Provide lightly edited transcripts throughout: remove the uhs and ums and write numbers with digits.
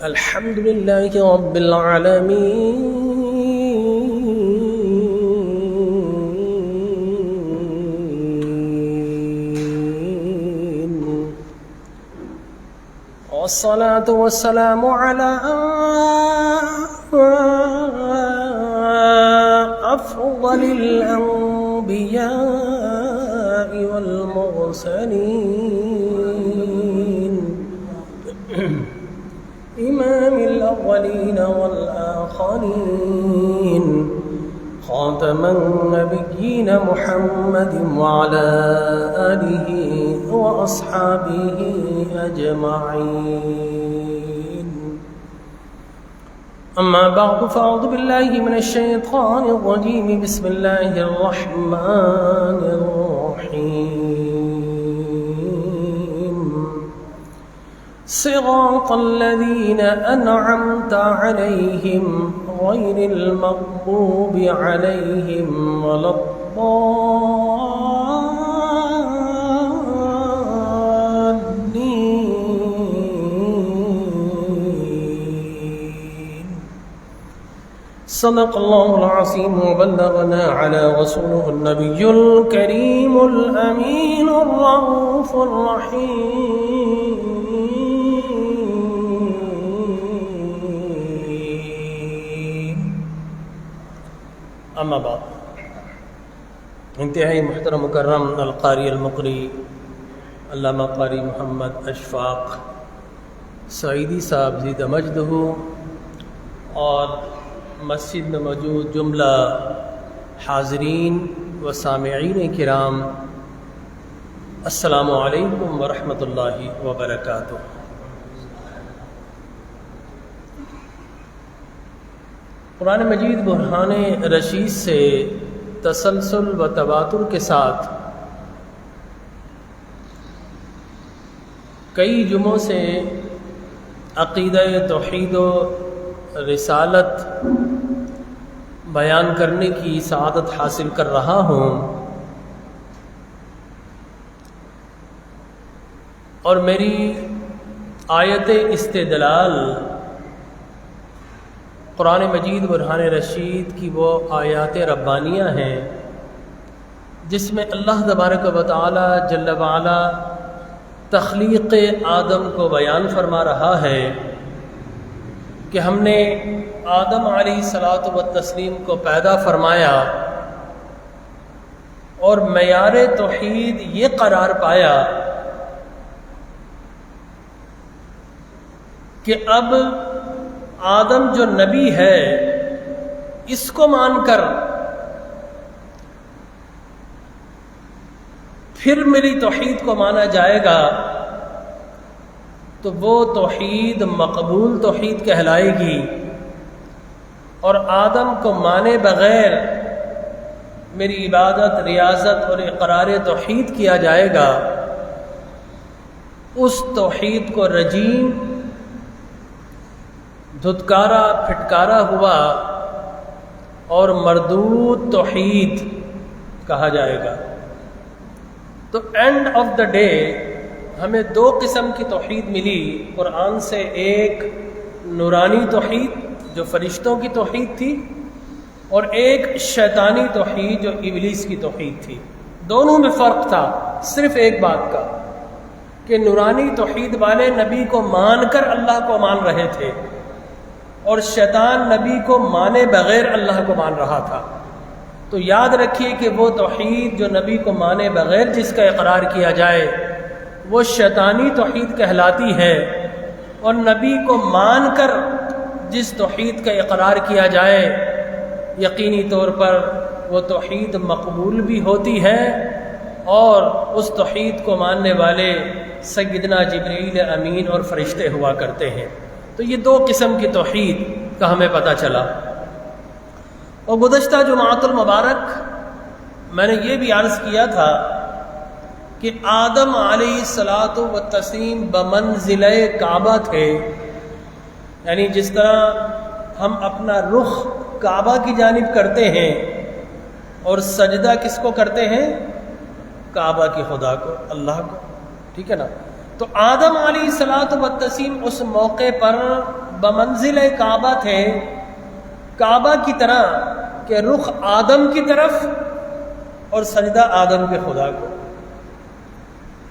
الحمد لله رب العالمين، والصلاة والسلام على أفضل الأنبياء والمرسلين، إمام الأولين والآخرين، خاتم النبيين محمد وعلى آله وأصحابه أجمعين. أما بعد، فأعوذ بالله من الشيطان الرجيم. بسم الله الرحمن الرحيم. صراط الذين أنعمت عليهم غير المغضوب عليهم ولا الضالين. صدق الله العظيم وبلغنا على رسوله النبي الكريم الأمين الرؤوف الرحيم. اما بعد، انتہائی محترم مکرم القاری المقری علامہ قاری محمد اشفاق سعیدی صاحب زید مجدہ اور مسجد میں موجود جملہ حاضرین و سامعین کرام، السلام علیکم ورحمۃ اللہ وبرکاتہ۔ قرآن مجید برہان رشید سے تسلسل و تواتر کے ساتھ کئی جمعوں سے عقیدہ توحید و رسالت بیان کرنے کی سعادت حاصل کر رہا ہوں، اور میری آیت استدلال قرآن مجید برہان رشید کی وہ آیات ربانیہ ہیں جس میں اللہ تبارک و تعالی جل وعلا تخلیق آدم کو بیان فرما رہا ہے کہ ہم نے آدم علیہ الصلاۃ والتسلیم کو پیدا فرمایا اور معیار توحید یہ قرار پایا کہ اب آدم جو نبی ہے اس کو مان کر پھر میری توحید کو مانا جائے گا تو وہ توحید مقبول توحید کہلائے گی، اور آدم کو مانے بغیر میری عبادت، ریاضت اور اقرار توحید کیا جائے گا، اس توحید کو رجیم، دھتکارا پھٹکارا ہوا اور مردود توحید کہا جائے گا۔ تو اینڈ آف دا ڈے ہمیں دو قسم کی توحید ملی قرآن سے، ایک نورانی توحید جو فرشتوں کی توحید تھی، اور ایک شیطانی توحید جو ابلیس کی توحید تھی۔ دونوں میں فرق تھا صرف ایک بات کا کہ نورانی توحید والے نبی کو مان کر اللہ کو مان رہے تھے، اور شیطان نبی کو مانے بغیر اللہ کو مان رہا تھا۔ تو یاد رکھیے کہ وہ توحید جو نبی کو مانے بغیر جس کا اقرار کیا جائے وہ شیطانی توحید کہلاتی ہے، اور نبی کو مان کر جس توحید کا اقرار کیا جائے یقینی طور پر وہ توحید مقبول بھی ہوتی ہے، اور اس توحید کو ماننے والے سیدنا جبریل امین اور فرشتے ہوا کرتے ہیں۔ تو یہ دو قسم کی توحید کا ہمیں پتہ چلا۔ اور گزشتہ جمعۃ المبارک میں نے یہ بھی عرض کیا تھا کہ آدم علیہ الصلاۃ والتسلیم بمنزلہ کعبہ تھے، یعنی جس طرح ہم اپنا رخ کعبہ کی جانب کرتے ہیں اور سجدہ کس کو کرتے ہیں؟ کعبہ کی خدا کو، اللہ کو۔ ٹھیک ہے نا. تو آدم علیہ الصلوۃ والتسلیم اس موقع پر بمنزل کعبہ تھے، کعبہ کی طرح کہ رخ آدم کی طرف اور سجدہ آدم کے خدا کو.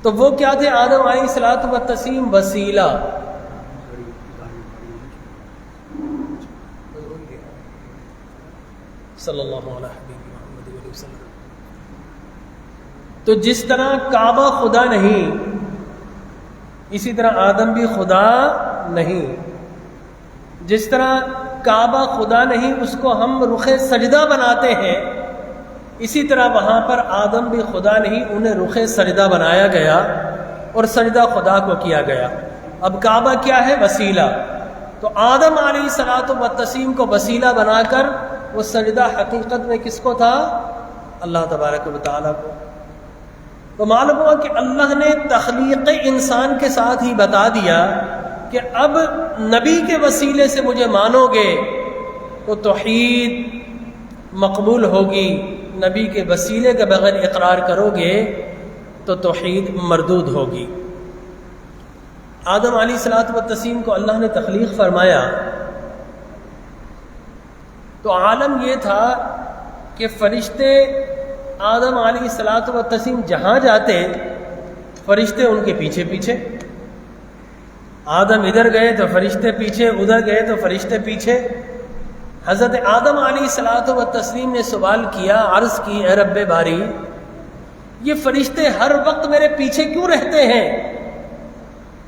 تو وہ کیا تھے آدم علیہ الصلوۃ والتسلیم؟ وسیلہ. صلی اللہ علیہ وسلم. تو جس طرح کعبہ خدا نہیں، اسی طرح آدم بھی خدا نہیں. جس طرح کعبہ خدا نہیں، اس کو ہم رخ سجدہ بناتے ہیں، اسی طرح وہاں پر آدم بھی خدا نہیں، انہیں رخ سجدہ بنایا گیا اور سجدہ خدا کو کیا گیا. اب کعبہ کیا ہے؟ وسیلہ. تو آدم علیہ الصلوۃ والتسلیم کو وسیلہ بنا کر وہ سجدہ حقیقت میں کس کو تھا؟ اللہ تبارک و تعالیٰ کو. تو معلوم ہوا کہ اللہ نے تخلیق انسان کے ساتھ ہی بتا دیا کہ اب نبی کے وسیلے سے مجھے مانو گے تو توحید مقبول ہوگی، نبی کے وسیلے کے بغیر اقرار کرو گے تو توحید مردود ہوگی. آدم علیہ الصلوۃ والتسلیم کو اللہ نے تخلیق فرمایا تو عالم یہ تھا کہ فرشتے آدم علیہ الصلوۃ والتسلیم جہاں جاتے فرشتے ان کے پیچھے پیچھے. آدم ادھر گئے تو فرشتے پیچھے، ادھر گئے تو فرشتے پیچھے. حضرت آدم علیہ الصلوۃ والتسلیم نے سوال کیا، عرض کی، اے رب باری، یہ فرشتے ہر وقت میرے پیچھے کیوں رہتے ہیں؟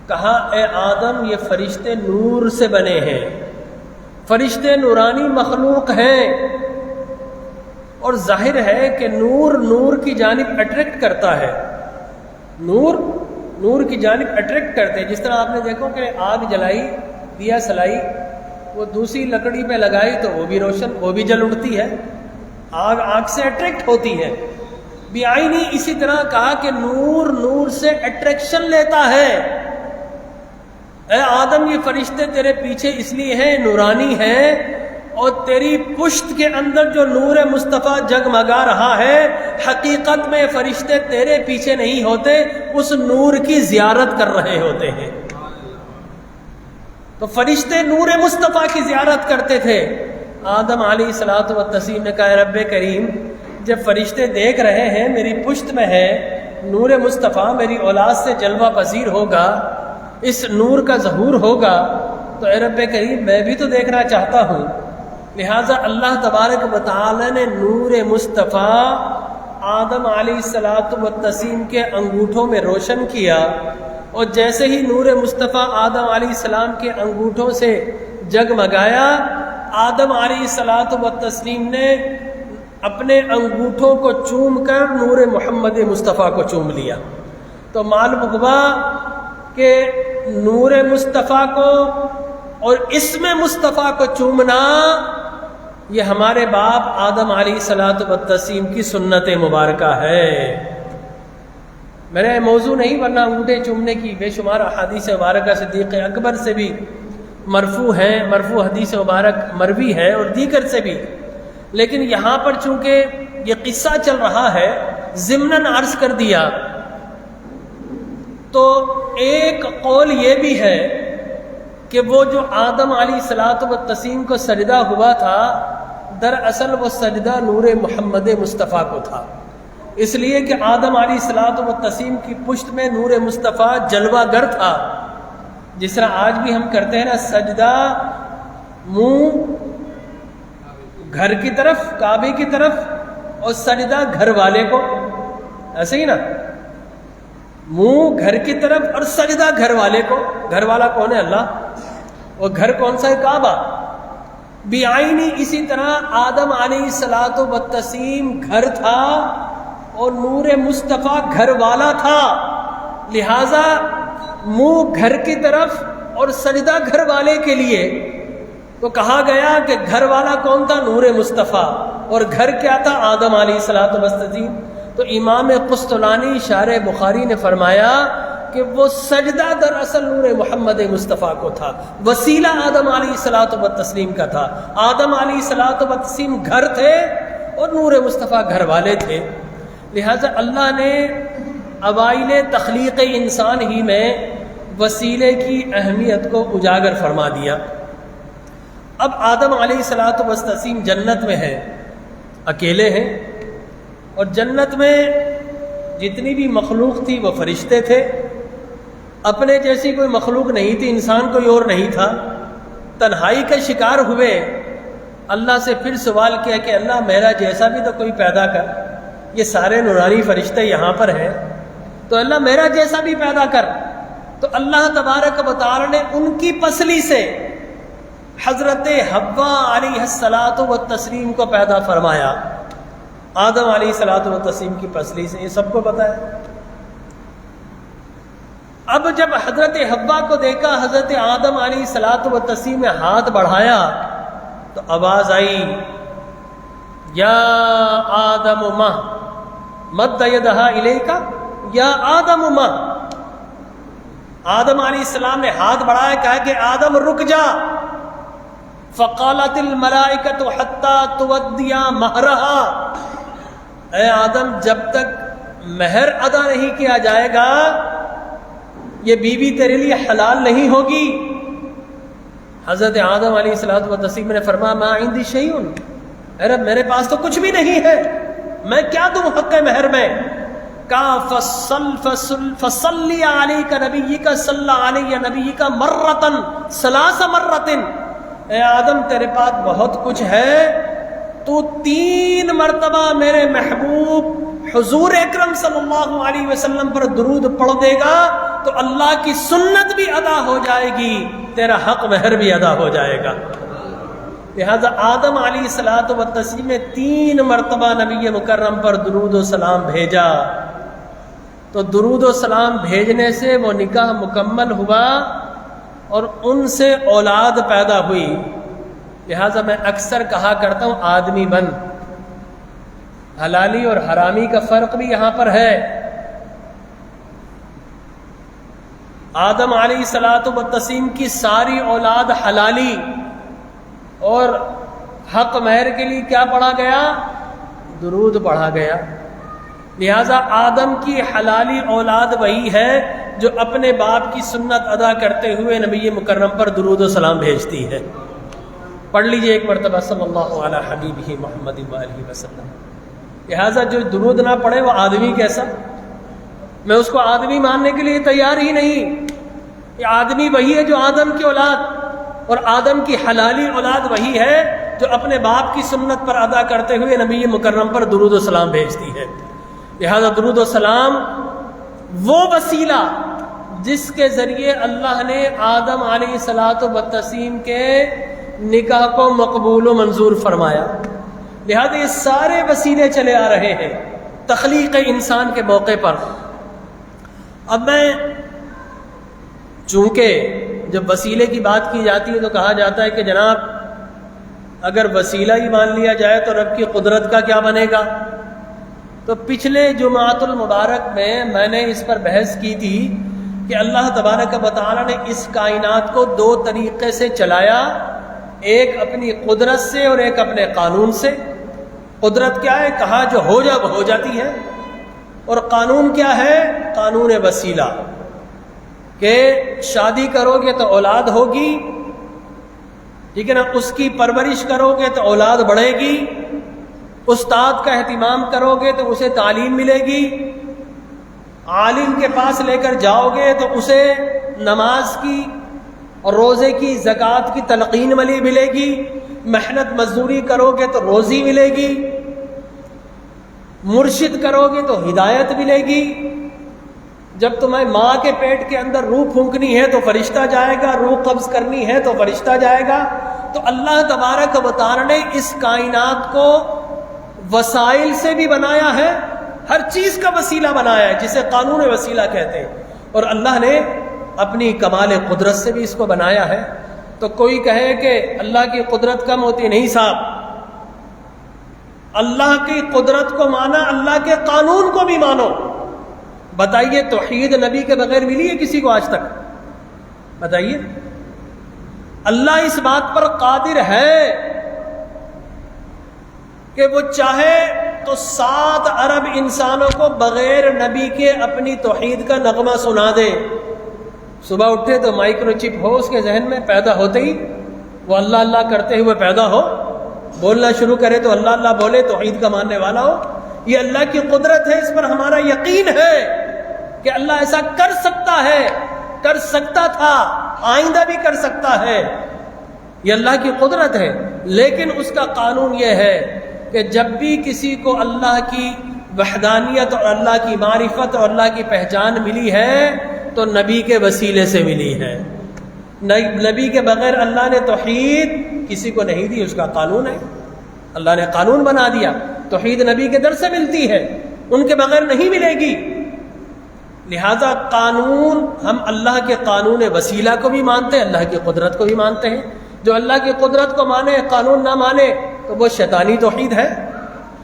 کہا، اے آدم، یہ فرشتے نور سے بنے ہیں، فرشتے نورانی مخلوق ہیں، اور ظاہر ہے کہ نور کی جانب اٹریکٹ کرتا ہے. نور کی جانب اٹریکٹ کرتے ہیں. جس طرح آپ نے دیکھو کہ آگ جلائی، دیا سلائی، وہ دوسری لکڑی پہ لگائی تو وہ بھی روشن، وہ بھی جل اٹھتی ہے. آگ سے اٹریکٹ ہوتی ہے. بیعینی اسی طرح کہا کہ نور سے اٹریکشن لیتا ہے. اے آدم، یہ فرشتے تیرے پیچھے اس لیے ہیں، نورانی ہیں، اور تیری پشت کے اندر جو نور مصطفیٰ جگمگا رہا ہے، حقیقت میں فرشتے تیرے پیچھے نہیں ہوتے، اس نور کی زیارت کر رہے ہوتے ہیں. تو فرشتے نور مصطفیٰ کی زیارت کرتے تھے. آدم علیہ الصلوۃ والتسلیم نے کہا، رب کریم، جب فرشتے دیکھ رہے ہیں میری پشت میں ہے نور مصطفیٰ، میری اولاد سے جلوہ پذیر ہوگا، اس نور کا ظہور ہوگا، تو اے رب کریم میں بھی تو دیکھنا چاہتا ہوں. لہٰذا اللہ تبارک و تعالی نے نور مصطفیٰ آدم علیہ الصلوۃ والتسلیم کے انگوٹھوں میں روشن کیا، اور جیسے ہی نور مصطفیٰ آدم علیہ السلام کے انگوٹھوں سے جگمگایا، آدم علیہ الصلوۃ والتسلیم نے اپنے انگوٹھوں کو چوم کر نور محمد مصطفیٰ کو چوم لیا. تو معلوم ہوا کہ نور مصطفیٰ کو اور اسم مصطفیٰ کو چومنا یہ ہمارے باپ آدم علیہ الصلوۃ والتسلیم کی سنت مبارکہ ہے. میرا موضوع نہیں، ورنہ انگوٹھے چومنے کی بے شمار احادیث مبارکہ صدیق اکبر سے بھی مرفوع ہیں، مرفوع حدیث مبارک مروی ہے، اور دیگر سے بھی. لیکن یہاں پر چونکہ یہ قصہ چل رہا ہے، ضمناً عرض کر دیا. تو ایک قول یہ بھی ہے کہ وہ جو آدم علیہ الصلوۃ والتسلیم کو سجدہ ہوا تھا، دراصل وہ سجدہ نور محمد مصطفیٰ کو تھا، اس لیے کہ آدم علیہ الصلوۃ والتسلیم کی پشت میں نور مصطفیٰ جلوہ گر تھا. جس طرح آج بھی ہم کرتے ہیں نا، سجدہ منہ گھر کی طرف، کعبے کی طرف، اور سجدہ گھر والے کو، ایسے ہی نا، منہ گھر کی طرف اور سجدہ گھر والے کو. گھر والا کون ہے؟ اللہ. اور گھر کون سا ہے؟ کعبہ. بیعینی اسی طرح آدم علیہ الصلوۃ والتسلیم گھر تھا اور نور مصطفیٰ گھر والا تھا. لہذا منہ گھر کی طرف اور سجدہ گھر والے کے لیے. تو کہا گیا کہ گھر والا کون تھا؟ نور مصطفیٰ. اور گھر کیا تھا؟ آدم علیہ الصلوۃ والتسلیم. تو امام قسطلانی شارح بخاری نے فرمایا کہ وہ سجدہ دراصل نور محمد مصطفیٰ کو تھا، وسیلہ آدم علیہ الصلوۃ والتسلیم کا تھا. آدم علیہ الصلوۃ والتسلیم گھر تھے اور نور مصطفیٰ گھر والے تھے. لہٰذا اللہ نے اوائل تخلیق انسان ہی میں وسیلے کی اہمیت کو اجاگر فرما دیا۔ اب آدم علیہ الصلوۃ والتسلیم جنت میں ہے، اکیلے ہیں، اور جنت میں جتنی بھی مخلوق تھی وہ فرشتے تھے، اپنے جیسی کوئی مخلوق نہیں تھی، انسان کوئی اور نہیں تھا۔ تنہائی کا شکار ہوئے، اللہ سے پھر سوال کیا کہ اللہ میرا جیسا بھی تو کوئی پیدا کر، یہ سارے نورانی فرشتے یہاں پر ہیں، تو اللہ میرا جیسا بھی پیدا کر۔ تو اللہ تبارک و تعالی نے ان کی پسلی سے حضرت حوا علیہ الصلاۃ والتسلیم کو پیدا فرمایا، آدم علیہ الصلاۃ والتسلیم کی پسلی سے، یہ سب کو پتہ ہے۔ اب جب حضرت حوا کو دیکھا، حضرت آدم علیہ الصلاۃ والتسلیم نے ہاتھ بڑھایا تو آواز آئی، یا آدم ما مد یدہا الیکا، یا آدم ما۔ آدم علیہ السلام نے ہاتھ بڑھایا، کہا کہ آدم رک جا۔ فقالت الملائکۃ حتی تودی مہرہا، اے آدم جب تک مہر ادا نہیں کیا جائے گا یہ بیوی تیرے لیے حلال نہیں ہوگی۔ حضرت آدم علیہ الصلوۃ والتسلیم نے فرمایا ما عندی شیء، اے رب میرے پاس تو کچھ بھی نہیں ہے، میں کیا دوں حق مہر میں؟ کہا فصلی علیک نبیک صلی علیہ نبیک مرۃ ثلاث مرۃ، اے آدم تیرے پاس بہت کچھ ہے، تو 3 مرتبہ میرے محبوب حضور اکرم صلی اللہ علیہ وسلم پر درود پڑھ دے گا تو اللہ کی سنت بھی ادا ہو جائے گی، تیرا حق مہر بھی ادا ہو جائے گا۔ لہذا آدم علیہ الصلوۃ والتسلیم نے 3 مرتبہ نبی مکرم پر درود و سلام بھیجا، تو درود و سلام بھیجنے سے وہ نکاح مکمل ہوا اور ان سے اولاد پیدا ہوئی۔ لہذا میں اکثر کہا کرتا ہوں آدمی بن، حلالی اور حرامی کا فرق بھی یہاں پر ہے۔ آدم علیہ الصلوۃ والتسلیم کی ساری اولاد حلالی، اور حق مہر کے لیے کیا پڑھا گیا؟ درود پڑھا گیا۔ لہذا آدم کی حلالی اولاد وہی ہے جو اپنے باپ کی سنت ادا کرتے ہوئے نبی مکرم پر درود و سلام بھیجتی ہے۔ پڑھ لیجئے ایک مرتبہ صلی اللہ علی حبیبہ محمد وآلہ وسلم۔ لہذا جو درود نہ پڑھے وہ آدمی کیسا؟ میں اس کو آدمی ماننے کے لیے تیار ہی نہیں۔ یہ آدمی وہی ہے جو آدم کی اولاد، اور آدم کی حلالی اولاد وہی ہے جو اپنے باپ کی سنت پر ادا کرتے ہوئے نبی مکرم پر درود و سلام بھیجتی ہے۔ لہذا درود و سلام وہ وسیلہ جس کے ذریعے اللہ نے آدم علیہ الصلوۃ والتسلیم کے نکاح کو مقبول و منظور فرمایا۔ لہذا یہ سارے وسیلے چلے آ رہے ہیں تخلیق انسان کے موقع پر۔ اب میں چونکہ جب وسیلے کی بات کی جاتی ہے تو کہا جاتا ہے کہ جناب اگر وسیلہ ہی مان لیا جائے تو رب کی قدرت کا کیا بنے گا؟ تو پچھلے جمعۃ المبارک میں نے اس پر بحث کی تھی کہ اللہ تبارک و تعالی نے اس کائنات کو 2 طریقے سے چلایا، ایک اپنی قدرت سے اور ایک اپنے قانون سے۔ قدرت کیا ہے؟ کہا جو ہو جا وہ ہو جاتی ہے، اور قانون کیا ہے؟ قانون وسیلہ، کہ شادی کرو گے تو اولاد ہوگی، ٹھیک ہے نا، اس کی پرورش کرو گے تو اولاد بڑھے گی، استاد کا اہتمام کرو گے تو اسے تعلیم ملے گی، عالم کے پاس لے کر جاؤ گے تو اسے نماز کی اور روزے کی زکوٰۃ کی تلقین ملے گی، محنت مزدوری کرو گے تو روزی ملے گی، مرشد کرو گے تو ہدایت ملے گی۔ جب تمہیں ماں کے پیٹ کے اندر روح پھونکنی ہے تو فرشتہ جائے گا، روح قبض کرنی ہے تو فرشتہ جائے گا۔ تو اللہ تبارک و تعالی نے اس کائنات کو وسائل سے بھی بنایا ہے، ہر چیز کا وسیلہ بنایا ہے جسے قانون وسیلہ کہتے ہیں، اور اللہ نے اپنی کمال قدرت سے بھی اس کو بنایا ہے۔ تو کوئی کہے کہ اللہ کی قدرت کم ہوتی، نہیں صاحب، اللہ کی قدرت کو مانا، اللہ کے قانون کو بھی مانو۔ بتائیے توحید نبی کے بغیر ملی ہے کسی کو آج تک؟ بتائیے۔ اللہ اس بات پر قادر ہے کہ وہ چاہے تو 7 ارب انسانوں کو بغیر نبی کے اپنی توحید کا نغمہ سنا دے. صبح اٹھے تو مائکرو چپ ہو اس کے ذہن میں، پیدا ہوتے ہی وہ اللہ اللہ کرتے ہوئے پیدا ہو، بولنا شروع کرے تو اللہ اللہ بولے، توحید کا ماننے والا ہو. یہ اللہ کی قدرت ہے، اس پر ہمارا یقین ہے کہ اللہ ایسا کر سکتا ہے، کر سکتا تھا، آئندہ بھی کر سکتا ہے. یہ اللہ کی قدرت ہے. لیکن اس کا قانون یہ ہے کہ جب بھی کسی کو اللہ کی وحدانیت اور اللہ کی معرفت اور اللہ کی پہچان ملی ہے تو نبی کے وسیلے سے ملی ہے. نبی کے بغیر اللہ نے توحید کسی کو نہیں دی، اس کا قانون ہے. اللہ نے قانون بنا دیا، توحید نبی کے در سے ملتی ہے، ان کے بغیر نہیں ملے گی. لہذا قانون، ہم اللہ کے قانون وسیلہ کو بھی مانتے ہیں، اللہ کی قدرت کو بھی مانتے ہیں. جو اللہ کی قدرت کو مانے، قانون نہ مانے تو وہ شیطانی توحید ہے.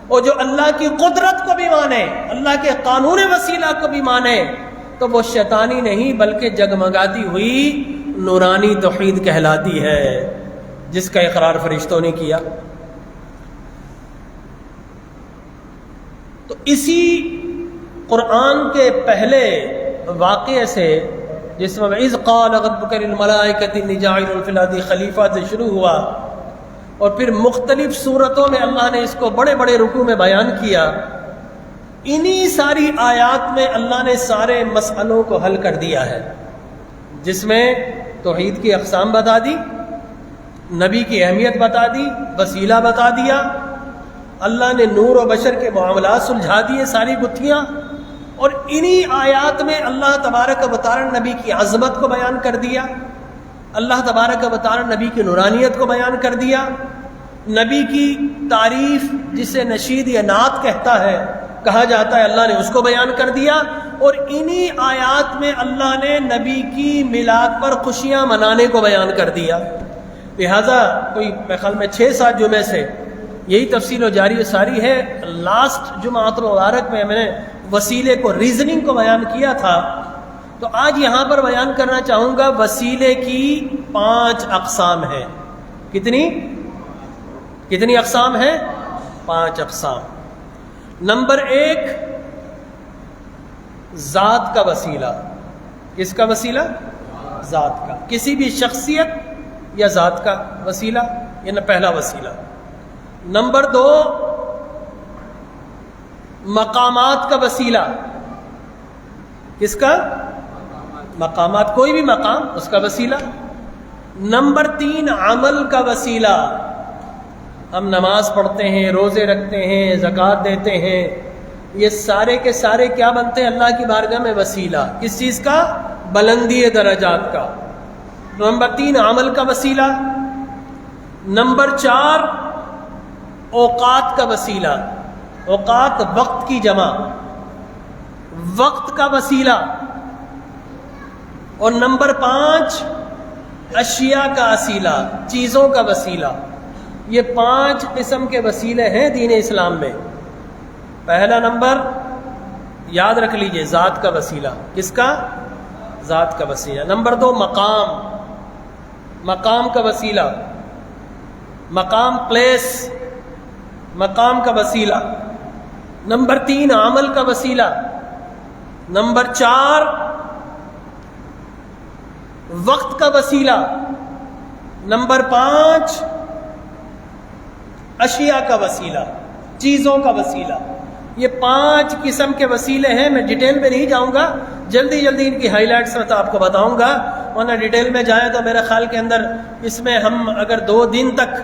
اور جو اللہ کی قدرت کو بھی مانے، اللہ کے قانون وسیلہ کو بھی مانے تو وہ شیطانی نہیں بلکہ جگمگاتی ہوئی نورانی توحید کہلاتی ہے، جس کا اقرار فرشتوں نے کیا. تو اسی قرآن کے پہلے واقعے سے، جس میں اذ قال ربک للملائکۃ انی جاعل فی الارض خلیفہ سے شروع ہوا، اور پھر مختلف صورتوں میں اللہ نے اس کو بڑے بڑے رکوع میں بیان کیا. انہی ساری آیات میں اللہ نے سارے مسئلوں کو حل کر دیا ہے، جس میں توحید کی اقسام بتا دی، نبی کی اہمیت بتا دی، وسیلہ بتا دیا. اللہ نے نور و بشر کے معاملات سلجھا دیے، ساری گتھیاں. اور انہی آیات میں اللہ تبارک و تعالی نبی کی عظمت کو بیان کر دیا، اللہ تبارک و تعالی نبی کی نورانیت کو بیان کر دیا، نبی کی تعریف جسے نشید یا نعت کہا جاتا ہے، اللہ نے اس کو بیان کر دیا. اور انہی آیات میں اللہ نے نبی کی میلاد پر خوشیاں منانے کو بیان کر دیا. لہٰذا کوئی میرے خیال میں 6-7 جمعے سے یہی تفصیل و جاری و ساری ہے. لاسٹ جمعۃ المبارک میں نے وسیلے کو، ریزننگ کو بیان کیا تھا. تو آج یہاں پر بیان کرنا چاہوں گا وسیلے کی 5 اقسام ہیں. کتنی اقسام ہیں؟ 5 اقسام. نمبر 1، ذات کا وسیلہ. کس کا وسیلہ؟ ذات کا، کسی بھی شخصیت یا ذات کا وسیلہ، یہ پہلا وسیلہ. نمبر 2، مقامات کا وسیلہ. کس کا؟ مقامات، کوئی بھی مقام، اس کا وسیلہ. نمبر 3، عمل کا وسیلہ. ہم نماز پڑھتے ہیں، روزے رکھتے ہیں، زکوٰۃ دیتے ہیں، یہ سارے کے سارے کیا بنتے ہیں؟ اللہ کی بارگاہ میں وسیلہ. کس چیز کا؟ بلندی درجات کا. نمبر 3، عمل کا وسیلہ. نمبر 4، اوقات کا وسیلہ. اوقات وقت کی جمع، وقت کا وسیلہ. اور نمبر 5، اشیاء کا وسیلہ، چیزوں کا وسیلہ. یہ 5 قسم کے وسیلے ہیں دین اسلام میں. پہلا نمبر یاد رکھ لیجئے، ذات کا وسیلہ. کس کا؟ ذات کا وسیلہ. نمبر 2، مقام کا وسیلہ. مقام، پلیس، مقام کا وسیلہ. نمبر 3، عمل کا وسیلہ. نمبر 4، وقت کا وسیلہ. نمبر 5، اشیاء کا وسیلہ، چیزوں کا وسیلہ. یہ 5 قسم کے وسیلے ہیں. میں ڈیٹیل میں نہیں جاؤں گا، جلدی ان کی ہائی لائٹس میں تو آپ کو بتاؤں گا، ورنہ ڈیٹیل میں جائیں تو میرے خیال کے اندر اس میں ہم اگر 2 دن تک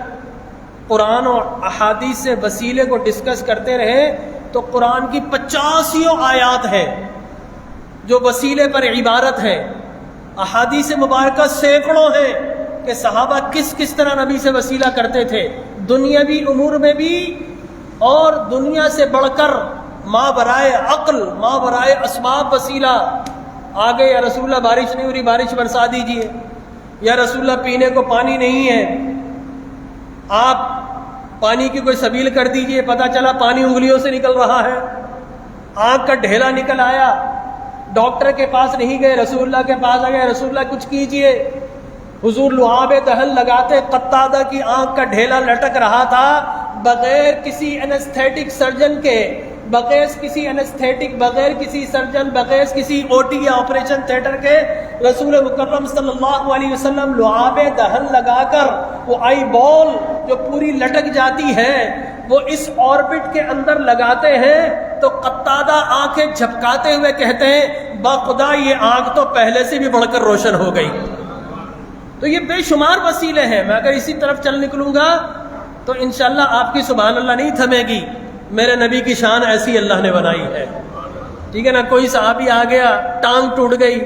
قرآن اور احادیث سے وسیلے کو ڈسکس کرتے رہے تو قرآن کی 85 آیات ہیں جو وسیلے پر عبارت ہیں. احادیث مبارکہ سینکڑوں ہیں کہ صحابہ کس طرح نبی سے وسیلہ کرتے تھے، دنیاوی امور میں بھی اور دنیا سے بڑھ کر ما برائے عقل، ما برائے اسباب وسیلہ. آگے یا رسول اللہ بارش نہیں ہو رہی، بارش برسا دیجئے. یا رسول اللہ پینے کو پانی نہیں ہے، آپ پانی کی کوئی سبیل کر دیجئے. پتہ چلا پانی انگلیوں سے نکل رہا ہے، آنکھ کا ڈھیلا نکل آیا، ڈاکٹر کے پاس نہیں گئے، رسول اللہ کے پاس آ گئے، رسول اللہ کچھ کیجئے. حضور لعاب دہن لگاتے، قطادہ کی آنکھ کا ڈھیلا لٹک رہا تھا، بغیر کسی اینستھیٹک سرجن کے، بغیر کسی اینستھیٹک، بغیر کسی سرجن، بغیر کسی او ٹی یا آپریشن تھیٹر کے رسول مکرم صلی اللہ علیہ وسلم لعاب دہن لگا کر وہ آئی بال جو پوری لٹک جاتی ہے وہ اس آربٹ کے اندر لگاتے ہیں تو قتادہ آنکھیں جھپکاتے ہوئے کہتے ہیں باخدا یہ آنکھ تو پہلے سے بھی بڑھ کر روشن ہو گئی۔ تو یہ بے شمار وسیلے ہیں، میں اگر اسی طرف چل نکلوں گا تو انشاءاللہ آپ کی سبحان اللہ نہیں تھمے گی۔ میرے نبی کی شان ایسی اللہ نے بنائی ہے، ٹھیک ہے نا۔ کوئی صحابی آ گیا، ٹانگ ٹوٹ گئی،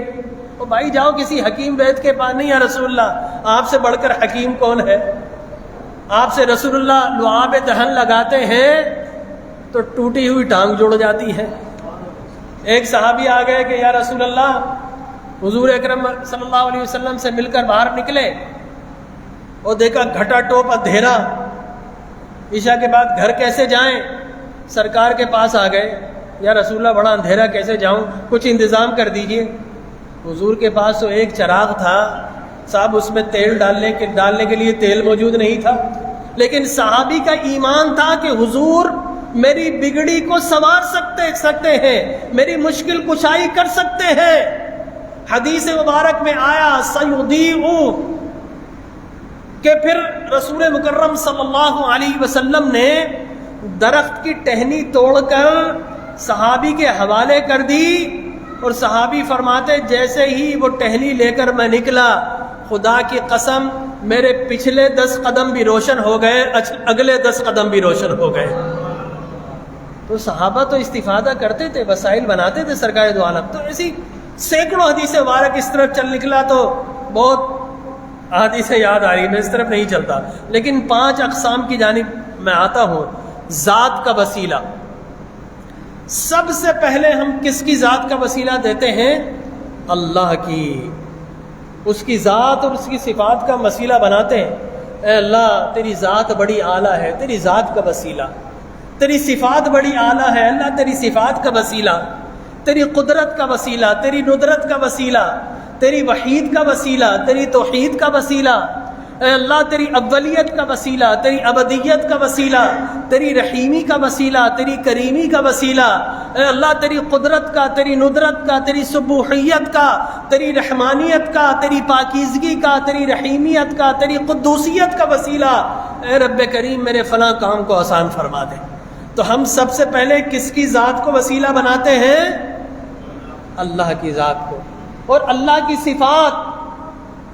او بھائی جاؤ کسی حکیم وید کے پاس، نہیں یا رسول اللہ آپ سے بڑھ کر حکیم کون ہے؟ آپ سے رسول اللہ لعاب دہن لگاتے ہیں تو ٹوٹی ہوئی ٹانگ جوڑ جاتی ہے۔ ایک صحابی آ گئے کہ یا رسول اللہ، حضور اکرم صلی اللہ علیہ وسلم سے مل کر باہر نکلے اور دیکھا گھٹا ٹوپ اندھیرا، عشاء کے بعد گھر کیسے جائیں؟ سرکار کے پاس آ گئے، یا رسول اللہ بڑا اندھیرا کیسے جاؤں، کچھ انتظام کر دیجئے۔ حضور کے پاس تو ایک چراغ تھا صاحب، اس میں تیل ڈالنے کے لیے تیل موجود نہیں تھا، لیکن صحابی کا ایمان تھا کہ حضور میری بگڑی کو سنوار سکتے ہیں، میری مشکل کشائی کر سکتے ہیں۔ حدیث مبارک میں آیا سیضیء، کہ پھر رسول مکرم صلی اللہ علیہ وسلم نے درخت کی ٹہنی توڑ کر صحابی کے حوالے کر دی، اور صحابی فرماتے جیسے ہی وہ ٹہنی لے کر میں نکلا، خدا کی قسم میرے پچھلے 10 قدم بھی روشن ہو گئے، اگلے 10 قدم بھی روشن ہو گئے۔ تو صحابہ تو استفادہ کرتے تھے، وسائل بناتے تھے سرکار دو عالم۔ تو ایسی سینکڑوں حدیث مبارک اس طرف چل نکلا تو بہت حدیثیں یاد آ رہی، میں اس طرف نہیں چلتا، لیکن 5 اقسام کی جانب میں آتا ہوں۔ ذات کا وسیلہ، سب سے پہلے ہم کس کی ذات کا وسیلہ دیتے ہیں؟ اللہ کی، اس کی ذات اور اس کی صفات کا وسیلہ بناتے ہیں۔ اے اللہ تیری ذات بڑی اعلیٰ ہے، تیری ذات کا وسیلہ، تیری صفات بڑی اعلیٰ ہے، اللہ تیری صفات کا وسیلہ، تیری قدرت کا وسیلہ، تیری ندرت کا وسیلہ، تیری وحید کا وسیلہ، تیری توحید کا وسیلہ، اے اللہ تیری اولیت کا وسیلہ، تیری ابدیت کا وسیلہ، تیری رحیمی کا وسیلہ، تیری کریمی کا وسیلہ، اے اللہ تیری قدرت کا، تیری ندرت کا، تیری سبوحیت کا، تیری رحمانیت کا، تیری پاکیزگی کا، تیری رحیمیت کا، تیری قدوسیت کا وسیلہ، اے رب کریم میرے فلاں کام کو آسان فرما دے۔ تو ہم سب سے پہلے کس کی ذات کو وسیلہ بناتے ہیں؟ اللہ کی ذات کو۔ اور اللہ کی صفات،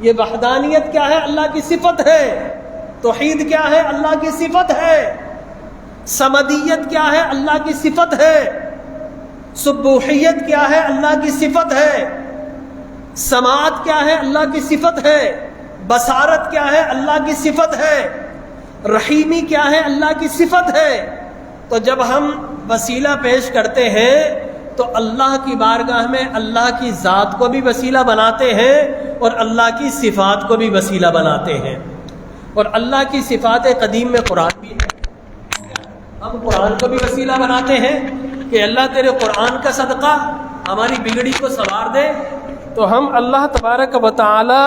یہ وحدانیت کیا ہے؟ اللہ کی صفت ہے۔ توحید کیا ہے؟ اللہ کی صفت ہے۔ سمدیت کیا ہے؟ اللہ کی صفت ہے۔ سبوحیت کیا ہے؟ اللہ کی صفت ہے۔ سماعت کیا ہے؟ اللہ کی صفت ہے۔ بصارت کیا ہے؟ اللہ کی صفت ہے۔ رحیمی کیا ہے؟ اللہ کی صفت ہے۔ تو جب ہم وسیلہ پیش کرتے ہیں تو اللہ کی بارگاہ میں اللہ کی ذات کو بھی وسیلہ بناتے ہیں اور اللہ کی صفات کو بھی وسیلہ بناتے ہیں۔ اور اللہ کی صفات قدیم میں قرآن بھی ہے، ہم قرآن کو بھی وسیلہ بناتے ہیں کہ اللہ تیرے قرآن کا صدقہ ہماری بگڑی کو سنوار دے۔ تو ہم اللہ تبارک و تعالی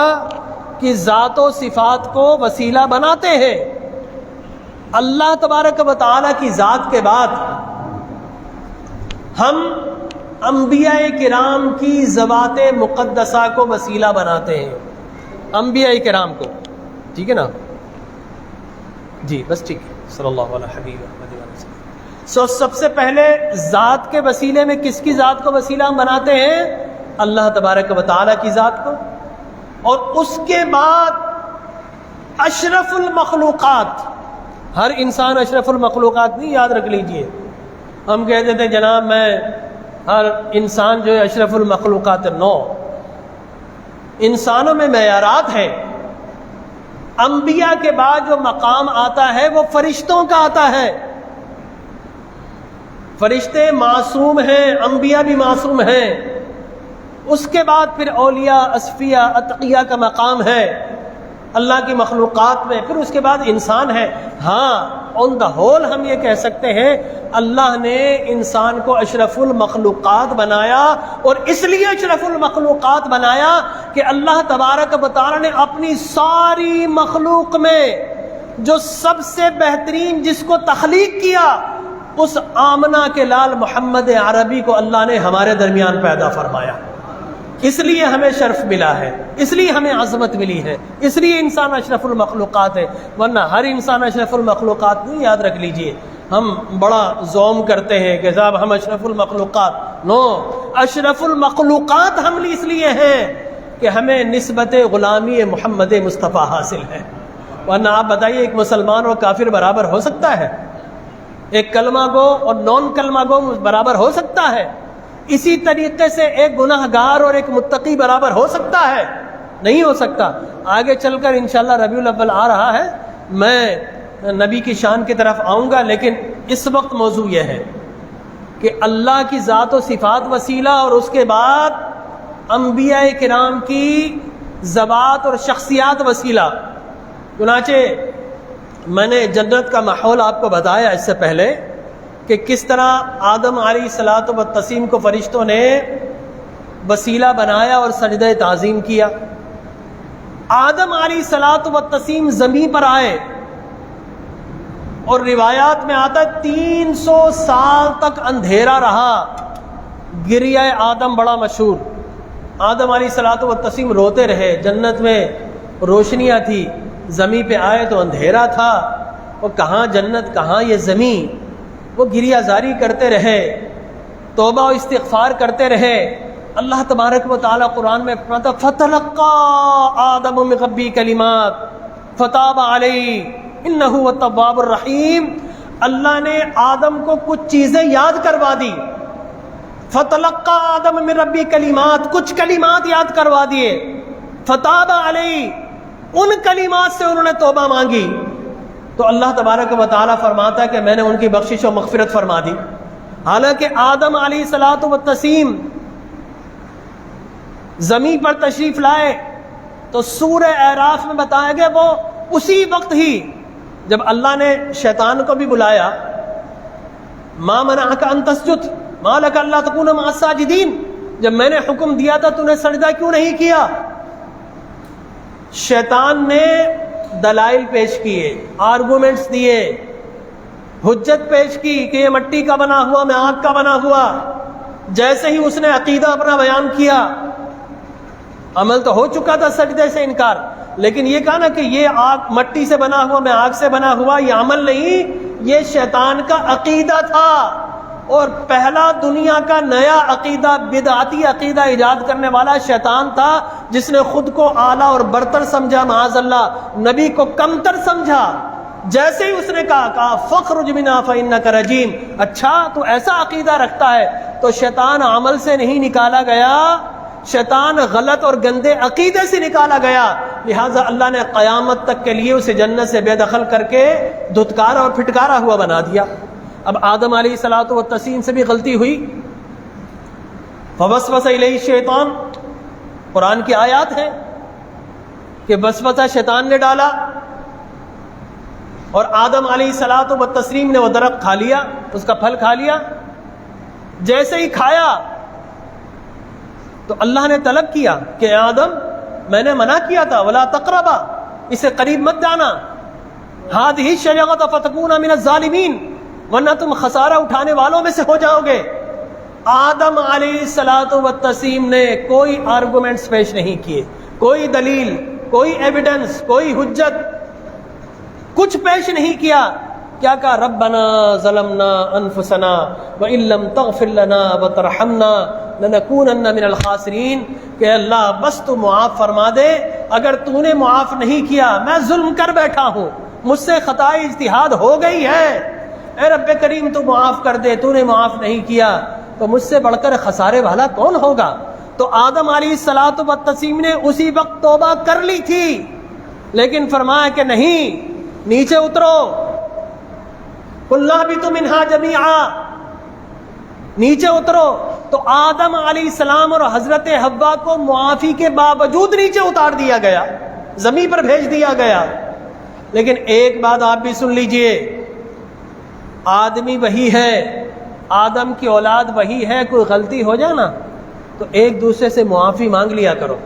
کی ذات و صفات کو وسیلہ بناتے ہیں۔ اللہ تبارک و تعالی کی ذات کے بعد ہم انبیاء کرام کی ذوات مقدسہ کو وسیلہ بناتے ہیں، انبیاء کرام کو، ٹھیک ہے نا جی؟ بس ٹھیک ہے، صلی اللہ علیہ حبیب۔ سب سے پہلے ذات کے وسیلے میں کس کی ذات کو وسیلہ ہم بناتے ہیں؟ اللہ تبارک و تعالی کی ذات کو۔ اور اس کے بعد اشرف المخلوقات، ہر انسان اشرف المخلوقات نہیں، یاد رکھ لیجئے۔ ہم کہتے تھے جناب میں ہر انسان جو ہے اشرف المخلوقات، نو، انسانوں میں معیارات ہیں۔ انبیاء کے بعد جو مقام آتا ہے وہ فرشتوں کا آتا ہے۔ فرشتے معصوم ہیں، انبیاء بھی معصوم ہیں۔ اس کے بعد پھر اولیاء، اصفیاء، اتقیاء کا مقام ہے اللہ کی مخلوقات میں، پھر اس کے بعد انسان ہے۔ ہاں آن دا ہول ہم یہ کہہ سکتے ہیں اللہ نے انسان کو اشرف المخلوقات بنایا، اور اس لیے اشرف المخلوقات بنایا کہ اللہ تبارک و تعالی نے اپنی ساری مخلوق میں جو سب سے بہترین جس کو تخلیق کیا اس آمنہ کے لال محمد عربی کو اللہ نے ہمارے درمیان پیدا فرمایا. اس لیے ہمیں شرف ملا ہے، اس لیے ہمیں عظمت ملی ہے، اس لیے انسان اشرف المخلوقات ہے، ورنہ ہر انسان اشرف المخلوقات نہیں. یاد رکھ لیجئے، ہم بڑا زوم کرتے ہیں کہ صاحب ہم اشرف المخلوقات. نو، اشرف المخلوقات ہم اس لیے ہیں کہ ہمیں نسبت غلامی محمد مصطفیٰ حاصل ہے. ورنہ آپ بتائیے ایک مسلمان اور کافر برابر ہو سکتا ہے؟ ایک کلمہ گو اور نون کلمہ گو برابر ہو سکتا ہے؟ اسی طریقے سے ایک گناہ گار اور ایک متقی برابر ہو سکتا ہے؟ نہیں ہو سکتا. آگے چل کر انشاءاللہ ربیع الاول آ رہا ہے، میں نبی کی شان کی طرف آؤں گا، لیکن اس وقت موضوع یہ ہے کہ اللہ کی ذات و صفات وسیلہ اور اس کے بعد انبیاء کرام کی ذوات اور شخصیات وسیلہ. چنانچہ میں نے جنت کا ماحول آپ کو بتایا اس سے پہلے کہ کس طرح آدم علیہ الصلوۃ والتسلیم کو فرشتوں نے وسیلہ بنایا اور سجدہ تعظیم کیا. آدم علیہ الصلوۃ والتسلیم زمین پر آئے اور روایات میں آتا 300 سال تک اندھیرا رہا. گریہ آدم بڑا مشہور. آدم علیہ الصلوۃ والتسلیم روتے رہے. جنت میں روشنیاں تھی، زمین پہ آئے تو اندھیرا تھا، اور کہاں جنت کہاں یہ زمین. وہ گریہ زاری کرتے رہے، توبہ و استغفار کرتے رہے. اللہ تبارک و تعالیٰ قرآن میں فرماتا فَتَلَقَّى آدَمُ مِن رَبِّهِ كَلِمَاتٍ فَتَابَ عَلَيْهِ إِنَّهُ هُوَ التَّوَّابُ الرَّحِيمُ. اللہ نے آدم کو کچھ چیزیں یاد کروا دی. فَتَلَقَّى آدَمُ مِن رَبِّهِ كَلِمَاتٍ، کچھ کلمات یاد کروا دیے. فَتَابَ عَلَيْهِ، ان کلمات سے انہوں نے توبہ مانگی تو اللہ تبارک و تعالیٰ فرماتا ہے کہ میں نے ان کی بخشش و مغفرت فرما دی. حالانکہ آدم علیہ الصلوۃ والتسلیم زمین پر تشریف لائے تو سورہ اعراف میں بتایا گیا وہ اسی وقت ہی جب اللہ نے شیطان کو بھی بلایا، ما منعک ان تسجد ما لک الا تکون مع الساجدین، جب میں نے حکم دیا تھا تو نے سجدہ کیوں نہیں کیا؟ شیطان نے دلائل پیش کیے، آرگومنٹس دیے، حجت پیش کی کہ یہ مٹی کا بنا ہوا، میں آگ کا بنا ہوا. جیسے ہی اس نے عقیدہ اپنا بیان کیا، عمل تو ہو چکا تھا سجدے سے انکار، لیکن یہ کہا نا کہ یہ آگ مٹی سے بنا ہوا، میں آگ سے بنا ہوا، یہ عمل نہیں، یہ شیطان کا عقیدہ تھا. اور پہلا دنیا کا نیا عقیدہ، بدعتی عقیدہ ایجاد کرنے والا شیطان تھا، جس نے خود کو اعلیٰ اور برتر سمجھا، معاذ اللہ نبی کو کمتر سمجھا. جیسے ہی اس نے کہا فخرج منا فإنک رجیم، اچھا تو ایسا عقیدہ رکھتا ہے، تو شیطان عمل سے نہیں نکالا گیا، شیطان غلط اور گندے عقیدے سے نکالا گیا. لہٰذا اللہ نے قیامت تک کے لیے اسے جنت سے بے دخل کر کے دھتکارا اور پھٹکارا ہوا بنا دیا. اب آدم علیہ الصلوۃ والتسلیم سے بھی غلطی ہوئی. فوسوس الیہ الشیطان، قرآن کی آیات ہے کہ وسوسہ شیطان نے ڈالا اور آدم علیہ الصلوۃ والتسلیم نے وہ درخت کھا لیا، اس کا پھل کھا لیا. جیسے ہی کھایا تو اللہ نے طلب کیا کہ آدم میں نے منع کیا تھا ولا تقربا، اسے قریب مت جانا، هذه الشجرة فتكون من الظالمین، ورنہ تم خسارہ اٹھانے والوں میں سے ہو جاؤ گے. آدم علیہ الصلوۃ والتسلیم نے کوئی آرگومنٹس پیش نہیں کیے، کوئی دلیل، کوئی ایویڈنس، کوئی حجت، کچھ پیش نہیں کیا. کیا کہا؟ ربنا ظلمنا انفسنا وان لم تغفر لنا وترحمنا لنکونن من الخاسرین، کہ اللہ بس تو معاف فرما دے، اگر تو نے معاف نہیں کیا میں ظلم کر بیٹھا ہوں، مجھ سے خطائے اجتہاد ہو گئی ہے، اے رب کریم تو معاف کر دے، تو نے معاف نہیں کیا تو مجھ سے بڑھ کر خسارے والا کون ہوگا. تو آدم علیہ الصلوۃ والتسلیم نے اسی وقت توبہ کر لی تھی، لیکن فرمایا کہ نہیں، نیچے اترو، قلنا اہبطوا منہا جمیعا، نیچے اترو. تو آدم علیہ السلام اور حضرت حوا کو معافی کے باوجود نیچے اتار دیا گیا، زمین پر بھیج دیا گیا. لیکن ایک بات آپ بھی سن لیجئے، آدمی وہی ہے، آدم کی اولاد وہی ہے، کوئی غلطی ہو جائے نا تو ایک دوسرے سے معافی مانگ لیا کرو.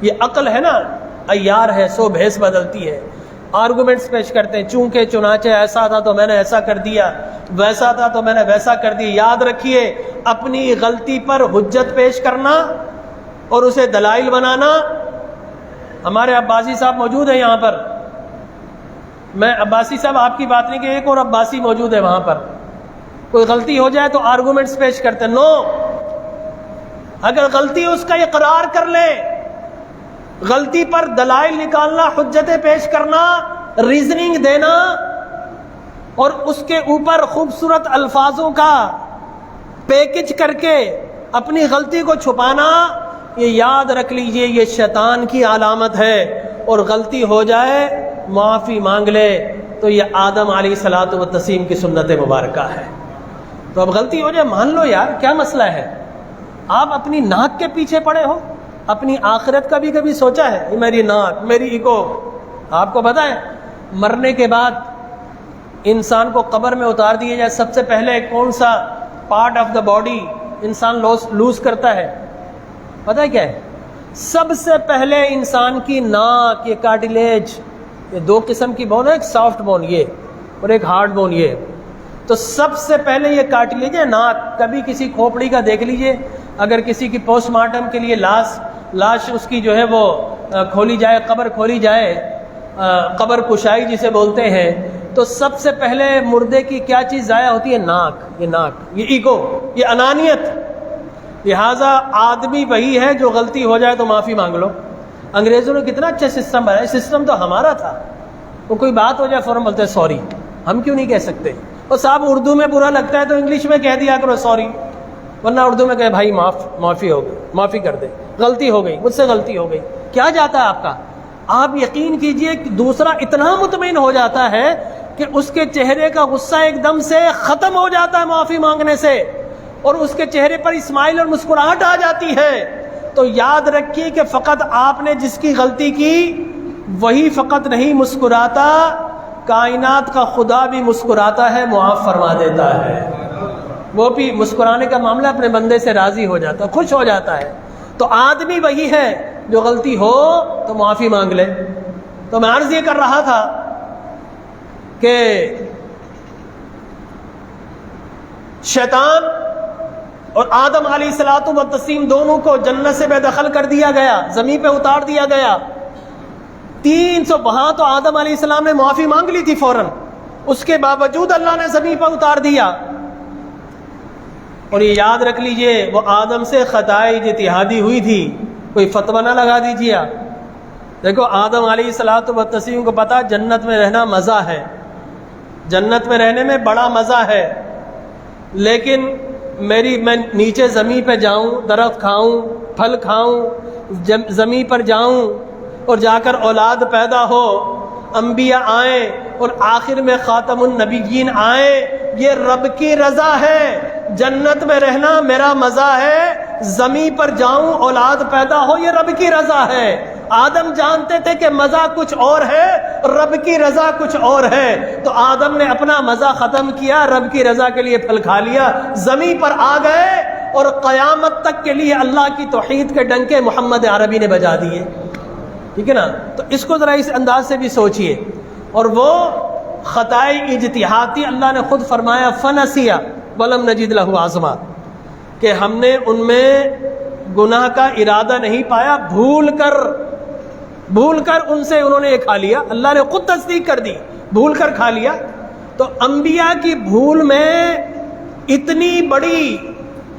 یہ عقل ہے نا، عیار ہے، 100 بھینس بدلتی ہے. آرگومنٹس پیش کرتے ہیں، چونکہ چنانچہ ایسا تھا تو میں نے ایسا کر دیا، ویسا تھا تو میں نے ویسا کر دیا۔ یاد رکھیے، اپنی غلطی پر حجت پیش کرنا اور اسے دلائل بنانا۔ ہمارے عباسی صاحب موجود ہیں یہاں پر، میں عباسی صاحب آپ کی بات نہیں کہ ایک اور عباسی موجود ہے وہاں پر، کوئی غلطی ہو جائے تو آرگومنٹس پیش کرتے ہیں۔ نو، اگر غلطی اس کا اقرار کر لے، غلطی پر دلائل نکالنا، حجتیں پیش کرنا، ریزننگ دینا اور اس کے اوپر خوبصورت الفاظوں کا پیکج کر کے اپنی غلطی کو چھپانا، یہ یاد رکھ لیجئے یہ شیطان کی علامت ہے۔ اور غلطی ہو جائے معافی مانگ لے تو یہ آدم علیہ الصلوۃ والتسلیم کی سنت مبارکہ ہے۔ تو اب غلطی ہو جائے مان لو یار، کیا مسئلہ ہے؟ آپ اپنی ناک کے پیچھے پڑے ہو، اپنی آخرت کا بھی کبھی سوچا ہے؟ یہ میری ناک، میری ایگو۔ آپ کو پتہ ہے مرنے کے بعد انسان کو قبر میں اتار دیا جائے، سب سے پہلے کون سا پارٹ آف دا باڈی انسان لوز کرتا ہے؟ پتہ ہے کیا ہے؟ سب سے پہلے انسان کی ناک، یہ کارٹیلیج، یہ دو قسم کی بون ہے، ایک سافٹ بون یہ اور ایک ہارڈ بون یہ۔ تو سب سے پہلے یہ کارٹیلیج ہے ناک۔ کبھی کسی کھوپڑی کا دیکھ لیجئے، اگر کسی کی پوسٹ مارٹم کے لیے لاش اس کی جو ہے وہ کھولی جائے، قبر کھولی جائے، قبر کشائی جسے بولتے ہیں، تو سب سے پہلے مردے کی کیا چیز ضائع ہوتی ہے؟ ناک۔ یہ ایگو، یہ انانیت۔ لہٰذا آدمی وہی ہے جو غلطی ہو جائے تو معافی مانگ لو۔ انگریزوں نے کتنا اچھا سسٹم بنایا، سسٹم تو ہمارا تھا، وہ کوئی بات ہو جائے فوراً بولتے ہیں سوری۔ ہم کیوں نہیں کہہ سکتے؟ اور صاحب اردو میں برا لگتا ہے تو انگلش میں کہہ دیا کرو سوری، ورنہ اردو میں کہے بھائی معافی ہو گئی، معافی کر دے، غلطی ہو گئی، مجھ سے غلطی ہو گئی۔ کیا جاتا ہے آپ کا؟ آپ یقین کیجئے کہ دوسرا اتنا مطمئن ہو جاتا ہے کہ اس کے چہرے کا غصہ ایک دم سے ختم ہو جاتا ہے معافی مانگنے سے، اور اس کے چہرے پر اسمائل اور مسکراہٹ آ جاتی ہے۔ تو یاد رکھیے کہ فقط آپ نے جس کی غلطی کی وہی فقط نہیں مسکراتا، کائنات کا خدا بھی مسکراتا ہے، معاف فرما دیتا ہے۔ وہ بھی مسکرانے کا معاملہ اپنے بندے سے راضی ہو جاتا ہے، خوش ہو جاتا ہے۔ تو آدمی وہی ہے جو غلطی ہو تو معافی مانگ لے۔ تو میں عرض یہ کر رہا تھا کہ شیطان اور آدم علیہ الصلوۃ والتسلیم دونوں کو جنت سے بے دخل کر دیا گیا، زمین پہ اتار دیا گیا۔ 300 وہاں تو آدم علیہ السلام نے معافی مانگ لی تھی فوراً، اس کے باوجود اللہ نے زمین پر اتار دیا۔ اور یہ یاد رکھ لیجئے وہ آدم سے خطائے اجتہادی ہوئی تھی، کوئی فتویٰ نہ لگا دیجیے آپ۔ دیکھو آدم علیہ الصلوۃ والتسلیم کو پتا جنت میں رہنا مزہ ہے، جنت میں رہنے میں بڑا مزہ ہے، لیکن میں نیچے زمین پہ جاؤں، درخت کھاؤں، پھل کھاؤں، زمین پر جاؤں اور جا کر اولاد پیدا ہو، انبیاء آئیں اور آخر میں خاتم النبیین آئیں، یہ رب کی رضا ہے۔ جنت میں رہنا میرا مزہ ہے، زمین پر جاؤں اولاد پیدا ہو، یہ رب کی رضا ہے۔ آدم جانتے تھے کہ مزہ کچھ اور ہے، رب کی رضا کچھ اور ہے، تو آدم نے اپنا مزہ ختم کیا، رب کی رضا کے لیے پھل کھا لیا، زمین پر آ گئے اور قیامت تک کے لیے اللہ کی توحید کے ڈنکے محمد عربی نے بجا دیے۔ ٹھیک ہے نا؟ تو اس کو ذرا اس انداز سے بھی سوچئے۔ اور وہ خطائے اجتہادی اللہ نے خود فرمایا فنسیا ولم نجد لہ عزما، کہ ہم نے ان میں گناہ کا ارادہ نہیں پایا، بھول کر ان سے انہوں نے یہ کھا لیا۔ اللہ نے خود تصدیق کر دی، بھول کر کھا لیا۔ تو انبیاء کی بھول میں اتنی بڑی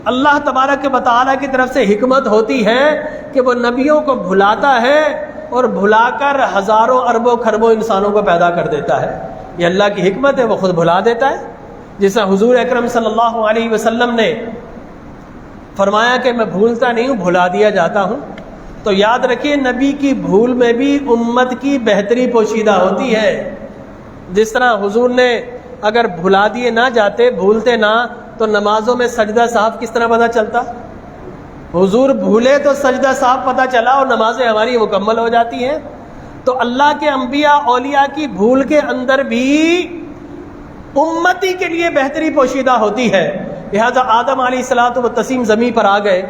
اللہ تبارک و تعالیٰ کی طرف سے حکمت ہوتی ہے کہ وہ نبیوں کو بھلاتا ہے اور بھلا کر ہزاروں اربوں خربوں انسانوں کو پیدا کر دیتا ہے۔ یہ اللہ کی حکمت ہے، وہ خود بھلا دیتا ہے۔ جیسا حضور اکرم صلی اللہ علیہ وسلم نے فرمایا کہ میں بھولتا نہیں ہوں، بھلا دیا جاتا ہوں۔ تو یاد رکھیے نبی کی بھول میں بھی امت کی بہتری پوشیدہ ہوتی ہے۔ جس طرح حضور نے اگر بھلا دیے نہ جاتے، بھولتے نہ، تو نمازوں میں سجدہ صاحب کس طرح پتہ چلتا؟ حضور بھولے تو سجدہ صاحب پتہ چلا اور نمازیں ہماری مکمل ہو جاتی ہیں۔ تو اللہ کے انبیاء اولیاء کی بھول کے اندر بھی امتی کے لیے بہتری پوشیدہ ہوتی ہے۔ لہذا آدم علیہ الصلوۃ والتسلیم زمین پر آ گئے،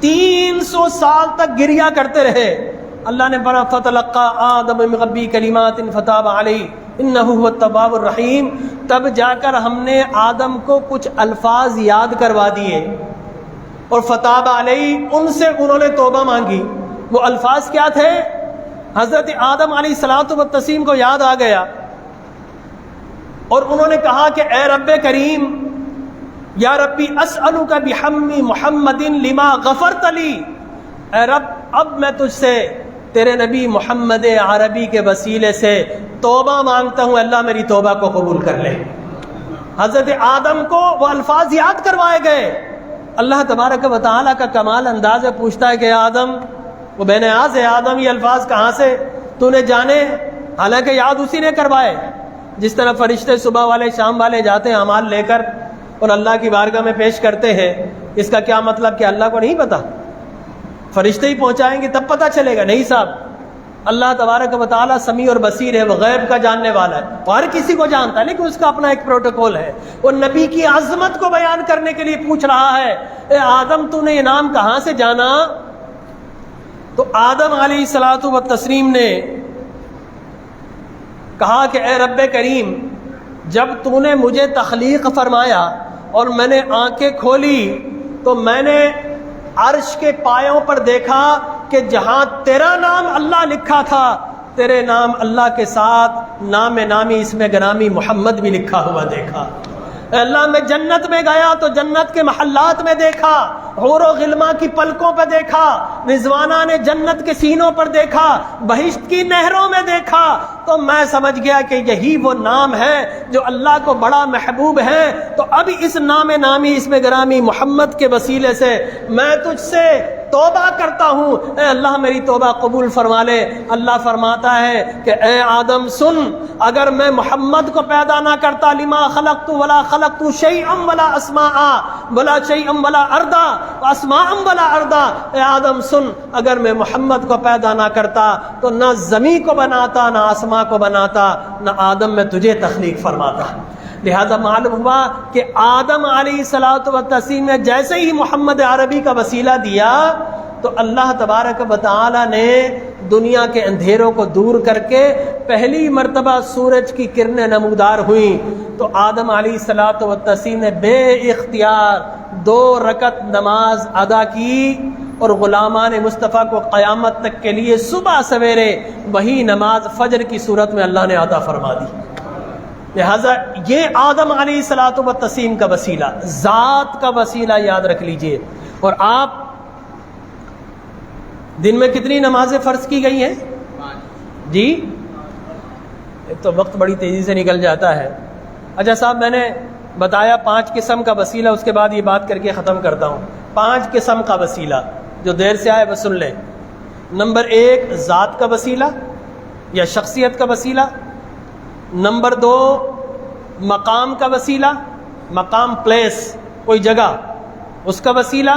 300 سال تک گریا کرتے رہے، اللہ نے فرمایا فتلقى آدم من ربی کلمات فتاب علیہ انہ هو التواب الرحیم. تب جا کر ہم نے آدم کو کچھ الفاظ یاد کروا دیے اور فتاب علیہ ان سے انہوں نے توبہ مانگی. وہ الفاظ کیا تھے؟ حضرت آدم علیہ الصلوۃ والتسلیم کو یاد آ گیا اور انہوں نے کہا کہ اے رب کریم، یا ربی اسألک بحمی محمد لما غفرت لی، اے رب اب میں تجھ سے تیرے نبی محمد عربی کے وسیلے سے توبہ مانگتا ہوں، اللہ میری توبہ کو قبول کر لے. حضرت آدم کو وہ الفاظ یاد کروائے گئے. اللہ تبارک و تعالیٰ کا کمال انداز ہے، پوچھتا ہے کہ آدم، وہ بے نیاز ہے، آدم یہ الفاظ کہاں سے تو نے جانے؟ حالانکہ یاد اسی نے کروائے. جس طرح فرشتے صبح والے شام والے جاتے ہیں اعمال لے کر اور اللہ کی بارگاہ میں پیش کرتے ہیں، اس کا کیا مطلب کہ اللہ کو نہیں پتا؟ فرشتے ہی پہنچائیں گے تب پتہ چلے گا؟ نہیں صاحب، اللہ تبارک و تعالیٰ سمیع اور بصیر ہے، وہ غیب کا جاننے والا ہے، وہ ہر کسی کو جانتا ہے، لیکن اس کا اپنا ایک پروٹوکول ہے. وہ نبی کی عظمت کو بیان کرنے کے لیے پوچھ رہا ہے، اے آدم تو نے یہ نام کہاں سے جانا؟ تو آدم علیہ الصلوۃ والتسلیم نے کہا کہ اے رب کریم، جب تو نے مجھے تخلیق فرمایا اور میں نے آنکھیں کھولی تو میں نے عرش کے پایوں پر دیکھا کہ جہاں تیرا نام اللہ لکھا تھا، تیرے نام اللہ کے ساتھ نام نامی اس میں گرامی محمد بھی لکھا ہوا دیکھا. اے اللہ، میں جنت میں گیا تو جنت کے محلات میں دیکھا، حور و غلما کی پلکوں پہ دیکھا، رضوانہ نے جنت کے سینوں پر دیکھا، بہشت کی نہروں میں دیکھا، تو میں سمجھ گیا کہ یہی وہ نام ہے جو اللہ کو بڑا محبوب ہے. تو اب اس نام نامی اس میں گرامی محمد کے وسیلے سے میں تجھ سے توبہ کرتا ہوں، اے اللہ میری توبہ قبول فرما لے. اللہ فرماتا ہے کہ اے آدم سن، اگر میں محمد کو پیدا نہ کرتا، لما خلقت ولا خلقت شیئا ولا اسماء ولا شیئا ولا ارضا اسماء ولا ارضا، اے آدم سن، اگر میں محمد کو پیدا نہ کرتا تو نہ زمین کو بناتا، نہ آسماں کو بناتا، نہ آدم میں تجھے تخلیق فرماتا. لہذا معلوم ہوا کہ آدم علیہ الصلوۃ والتسلیم نے جیسے ہی محمد عربی کا وسیلہ دیا تو اللہ تبارک و تعالی نے دنیا کے اندھیروں کو دور کر کے پہلی مرتبہ سورج کی کرنیں نمودار ہوئیں. تو آدم علیہ الصلوۃ والتسلیم نے بے اختیار 2 رکعت نماز ادا کی اور غلامان مصطفیٰ کو قیامت تک کے لیے صبح سویرے وہی نماز فجر کی صورت میں اللہ نے عطا فرما دی. لہذا یہ آدم علیہ الصلوۃ والتسلیم کا وسیلہ، ذات کا وسیلہ یاد رکھ لیجئے. اور آپ دن میں کتنی نمازیں فرض کی گئی ہیں؟ جی، ایک تو وقت بڑی تیزی سے نکل جاتا ہے. اچھا صاحب، میں نے بتایا 5 قسم کا وسیلہ، اس کے بعد یہ بات کر کے ختم کرتا ہوں. 5 قسم کا وسیلہ، جو دیر سے آئے وہ سن لیں. نمبر 1 ذات کا وسیلہ یا شخصیت کا وسیلہ. نمبر 2 مقام کا وسیلہ، مقام پلیس، کوئی جگہ، اس کا وسیلہ.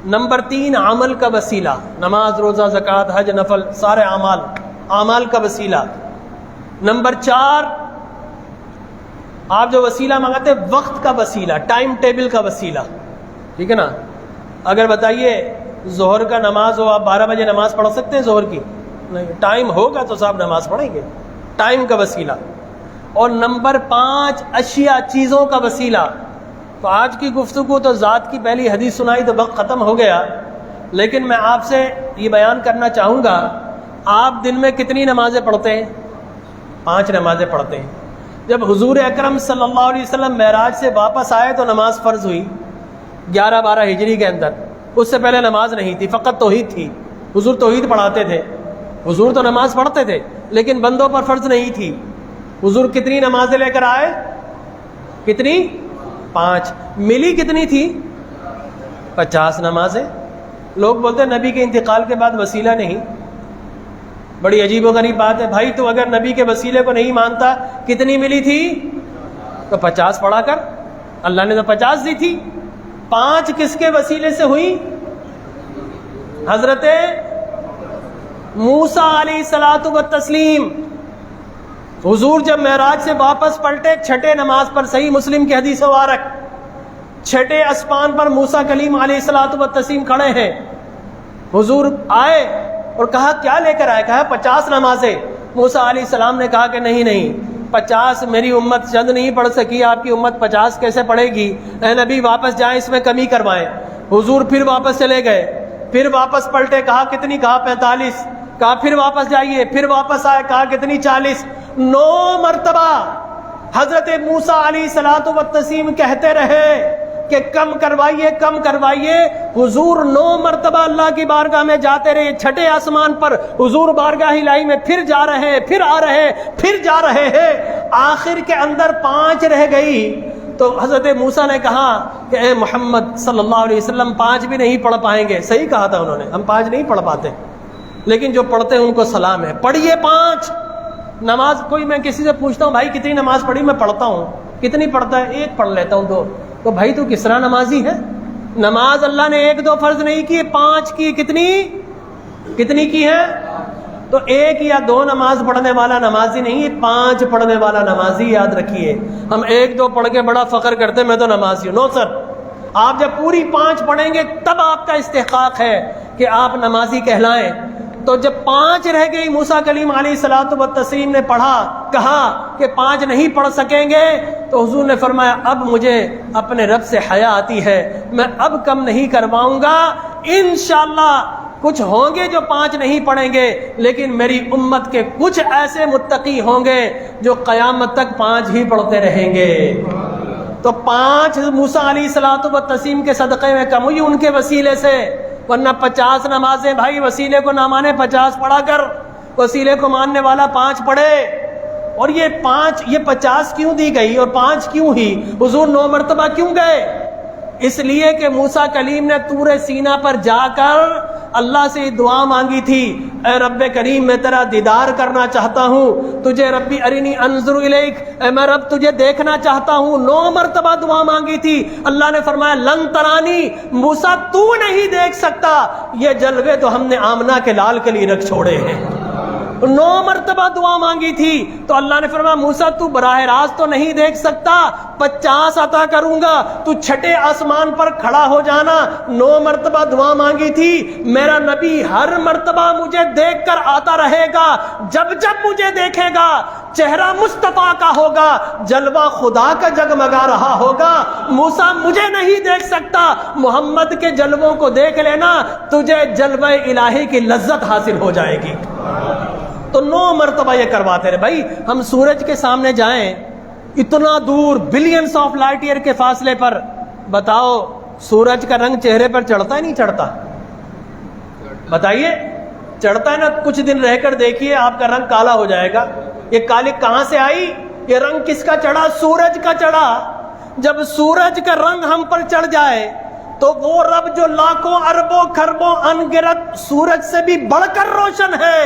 نمبر 3 عمل کا وسیلہ، نماز روزہ زکوٰۃ حج نفل سارے اعمال کا وسیلہ. نمبر 4 آپ جو وسیلہ منگاتے ہیں وقت کا وسیلہ، ٹائم ٹیبل کا وسیلہ. ٹھیک ہے نا؟ اگر بتائیے ظہر کا نماز ہو، آپ 12 بجے نماز پڑھ سکتے ہیں ظہر کی؟ نہیں، ٹائم ہوگا تو صاحب نماز پڑھیں گے، ٹائم کا وسیلہ. اور نمبر 5 اشیاء، چیزوں کا وسیلہ. تو آج کی گفتگو تو ذات کی پہلی حدیث سنائی تو وقت ختم ہو گیا، لیکن میں آپ سے یہ بیان کرنا چاہوں گا، آپ دن میں کتنی نمازیں پڑھتے ہیں؟ 5 نمازیں پڑھتے ہیں. جب حضور اکرم صلی اللہ علیہ وسلم معراج سے واپس آئے تو نماز فرض ہوئی 11-12 ہجری کے اندر. اس سے پہلے نماز نہیں تھی، فقط توحید تھی. حضور توحید پڑھاتے تھے. حضور تو نماز پڑھتے تھے لیکن بندوں پر فرض نہیں تھی. حضور کتنی نمازیں لے کر آئے؟ کتنی؟ 5. ملی کتنی تھی؟ 50 نمازیں. لوگ بولتے ہیں نبی کے انتقال کے بعد وسیلہ نہیں. بڑی عجیب و غریب بات ہے بھائی. تو اگر نبی کے وسیلے کو نہیں مانتا، کتنی ملی تھی؟ تو 50 پڑھا کر. اللہ نے تو 50 دی تھی. 5 کس کے وسیلے سے ہوئی؟ حضرت موسیٰ علیہ الصلوۃ والتسلیم. حضور جب معراج سے واپس پلٹے، چھٹے نماز پر، صحیح مسلم کی حدیث مبارک، چھٹے اسمان پر موسیٰ کلیم علیہ الصلوۃ والتسلیم کھڑے ہیں. حضور آئے اور کہا کیا لے کر آئے؟ کہا 50 نمازیں۔ موسیٰ علیہ السلام نے کہا کہ نہیں 50 میری امت چند نہیں پڑھ سکی، آپ کی امت 50 کیسے پڑھے گی؟ اے نبی واپس جائیں، اس میں کمی کروائیں۔ حضور پھر واپس چلے گئے، پھر واپس پلٹے، کہا کتنی؟ کہا 45۔ کہا پھر واپس جائیے، پھر واپس آئے، کہا کتنی؟ 40۔ 9 مرتبہ حضرت موسیٰ علیہ الصلوۃ والتسلیم کہتے رہے کہ کم کروائیے، کم کروائیے۔ حضور 9 مرتبہ اللہ کی بارگاہ میں جاتے رہے، چھٹے آسمان پر حضور بارگاہ الہی میں پھر جا رہے، پھر آ رہے، پھر جا رہے ہیں۔ آخر کے اندر 5 رہ گئی تو حضرت موسیٰ نے کہا کہ اے محمد صلی اللہ علیہ وسلم 5 بھی نہیں پڑھ پائیں گے۔ صحیح کہا تھا انہوں نے، ہم 5 نہیں پڑھ پاتے، لیکن جو پڑھتے ہیں ان کو سلام ہے، پڑھیے 5 نماز۔ کوئی میں کسی سے پوچھتا ہوں بھائی کتنی نماز پڑھی؟ میں پڑھتا ہوں۔ کتنی پڑھتا ہے؟ 1 پڑھ لیتا ہوں، 2۔ تو بھائی تو کس طرح نمازی ہے؟ نماز اللہ نے 1-2 فرض نہیں کی، 5 کی۔ کتنی کی ہے؟ تو 1 یا 2 نماز پڑھنے والا نمازی نہیں، 5 پڑھنے والا نمازی، یاد رکھیے۔ ہم 1-2 پڑھ کے بڑا فخر کرتے میں تو نمازی ہوں۔ نو سر، آپ جب پوری 5 پڑھیں گے تب آپ کا استحقاق ہے کہ آپ نمازی کہلائیں۔ تو جب 5 رہ گئی، موسیٰ کلیم علیہ الصلوۃ والتسلیم نے پڑھا، کہا کہ 5 نہیں پڑھ سکیں گے، تو حضور نے فرمایا اب مجھے اپنے رب سے حیا آتی ہے، میں اب کم نہیں کرواؤں گا۔ انشاءاللہ کچھ ہوں گے جو 5 نہیں پڑھیں گے، لیکن میری امت کے کچھ ایسے متقی ہوں گے جو قیامت تک 5 ہی پڑھتے رہیں گے۔ تو 5 موسیٰ علیہ الصلوۃ والتسلیم کے صدقے میں کم ہوئی ان کے وسیلے سے، ورنہ 50 نمازیں بھائی وسیلے کو نہ مانے 50 پڑھا کر، وسیلے کو ماننے والا 5 پڑھے۔ اور یہ 50 کیوں دی گئی اور 5 کیوں ہی؟ حضور 9 مرتبہ کیوں گئے؟ اس لیے کہ موسیٰ کلیم نے طور سینہ پر جا کر اللہ سے دعا مانگی تھی، اے رب کریم میں تیرا دیدار کرنا چاہتا ہوں، تجھے ربی ارینی انظر الیک، اے میں رب تجھے دیکھنا چاہتا ہوں۔ 9 مرتبہ دعا مانگی تھی، اللہ نے فرمایا لن ترانی، موسیٰ تو نہیں دیکھ سکتا، یہ جلوے تو ہم نے آمنہ کے لال کے لیے رکھ چھوڑے ہیں۔ 9 مرتبہ دعا مانگی تھی تو اللہ نے فرمایا موسیٰ تو براہ راست تو نہیں دیکھ سکتا، 50 عطا کروں گا، تو چھٹے آسمان پر کھڑا ہو جانا۔ 9 مرتبہ دعا مانگی تھی، میرا نبی ہر مرتبہ مجھے دیکھ کر آتا رہے گا، جب جب مجھے دیکھے گا چہرہ مصطفیٰ کا ہوگا، جلوہ خدا کا جگمگا رہا ہوگا۔ موسیٰ مجھے نہیں دیکھ سکتا، محمد کے جلووں کو دیکھ لینا، تجھے جلوہ الہی کی لذت حاصل ہو جائے گی۔ تو 9 مرتبہ یہ کرواتے رہے۔ بھائی ہم سورج کے سامنے جائیں اتنا دور، بلینس آف لائٹ ایئر کے فاصلے پر، بتاؤ سورج کا رنگ چہرے پر چڑھتا ہے نہیں چڑھتا؟ بتائیے، چڑھتا ہے نا؟ کچھ دن رہ کر دیکھیے آپ کا رنگ کالا ہو جائے گا۔ یہ کالے کہاں سے آئی؟ یہ رنگ کس کا چڑھا؟ سورج کا چڑھا۔ جب سورج کا رنگ ہم پر چڑھ جائے تو وہ رب جو لاکھوں اربوں کھربوں انگرت سورج سے بھی بڑھ کر روشن ہے،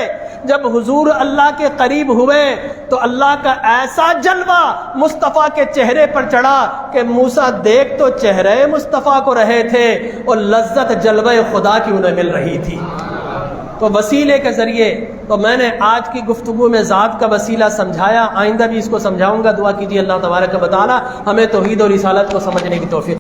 جب حضور اللہ کے قریب ہوئے تو اللہ کا ایسا جلوہ مصطفیٰ کے چہرے پر چڑھا کہ موسیٰ دیکھ تو چہرے مصطفیٰ کو رہے تھے اور لذت جلوہ خدا کی انہیں مل رہی تھی۔ تو وسیلے کے ذریعے، تو میں نے آج کی گفتگو میں ذات کا وسیلہ سمجھایا، آئندہ بھی اس کو سمجھاؤں گا۔ دعا کیجیے اللہ تبارک و تعالی ہمیں توحید اور رسالت کو سمجھنے کی توفیق